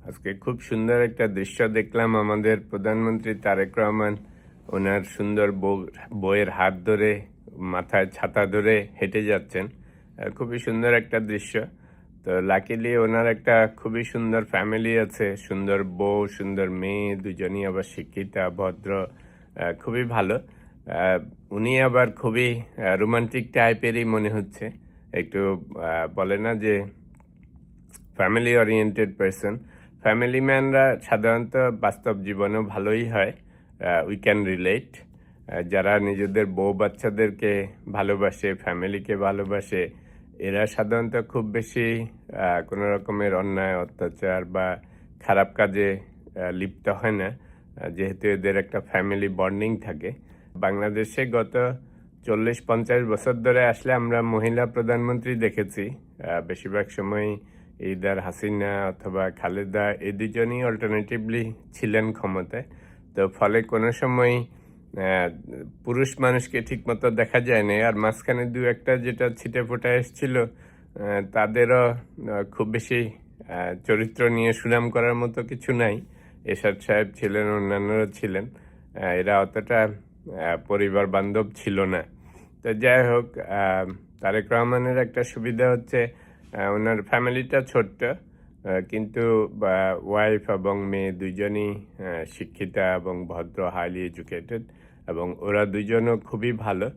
আজকে খুব সুন্দর একটা দৃশ্য দেখলাম। আমাদের প্রধানমন্ত্রী তারেক রহমান ওনার সুন্দর বউয়ের হাত ধরে, মাথায় ছাতা ধরে হেঁটে যাচ্ছেন। খুবই সুন্দর একটা দৃশ্য। তো লাকিলি ওনার একটা খুবই সুন্দর ফ্যামিলি আছে, সুন্দর বউ, সুন্দর মেয়ে, দুজনই আবার শিক্ষিতা, ভদ্র, খুবই ভালো। উনি আবার খুবই রোমান্টিক টাইপেরই মনে হচ্ছে। একটু বলে না যে ফ্যামিলি ওরিয়েন্টেড পারসন। ফ্যামিলি ম্যানরা সাধারণত বাস্তব জীবনেও ভালোই হয়। We can relate. যারা নিজেদের বউ বাচ্চাদেরকে ভালোবাসে, ফ্যামিলিকে ভালোবাসে, এরা সাধারণত খুব বেশি কোনো রকমের অন্যায়, অত্যাচার বা খারাপ কাজে লিপ্ত হয় না, যেহেতু এদের একটা ফ্যামিলি বন্ডিং থাকে। বাংলাদেশে গত 40-50 বছর ধরে আসলে আমরা মহিলা প্রধানমন্ত্রী দেখেছি। বেশিরভাগ সময় ইদার হাসিনা অথবা খালেদা, এই দুজনই অল্টারনেটিভলি ছিলেন ক্ষমতায়। তো ফলে কোনো সময় পুরুষ মানুষকে ঠিকমতো দেখা যায় না। আর মাঝখানে দু একটা যেটা ছিটে ফোটা এসেছিল, তাদেরও খুব বেশি চরিত্র নিয়ে সুনাম করার মতো কিছু নাই। এরশাদ সাহেব ছিলেন, অন্যান্যরা ছিলেন, এরা অতটা পরিবার বান্ধব ছিল না। তো যাই হোক, তারেক রহমানের একটা সুবিধা হচ্ছে ওনার ফ্যামিলিটা ছোট্ট, কিন্তু ওয়াইফ এবং মেয়ে দুজনই শিক্ষিতা এবং ভদ্র, হাইলি এডুকেটেড, এবং ওরা দুজনও খুবই ভালো।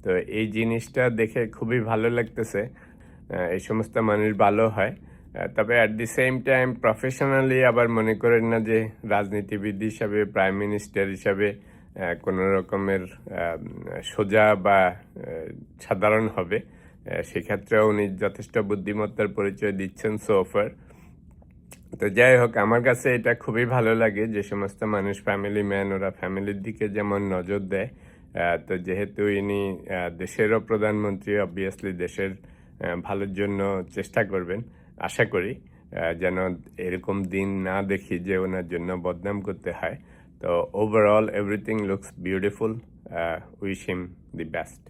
তো এই জিনিসটা দেখে খুবই ভালো লাগতেছে। এই সমস্ত মানুষ ভালো হয়। তবে at the same time professionally আবার মনে করেন না যে রাজনীতিবিদ হিসাবে, প্রাইম মিনিস্টার হিসাবে কোনো রকমের সোজা বা সাধারণ হবে। সেক্ষেত্রেও উনি যথেষ্ট বুদ্ধিমত্তার পরিচয় দিচ্ছেন সোফার। তো যাই হোক, আমার কাছে এটা খুবই ভালো লাগে যে সমস্ত মানুষ ফ্যামিলি ম্যান, ওরা ফ্যামিলির দিকে যেমন নজর দেয়। তো যেহেতু ইনি দেশেরও প্রধানমন্ত্রী, অবভিয়াসলি দেশের ভালোর জন্য চেষ্টা করবেন। আশা করি যেন এরকম দিন না দেখি যে ওনার জন্য বদনাম করতে হয়। তো overall everything looks beautiful. Wish him the best.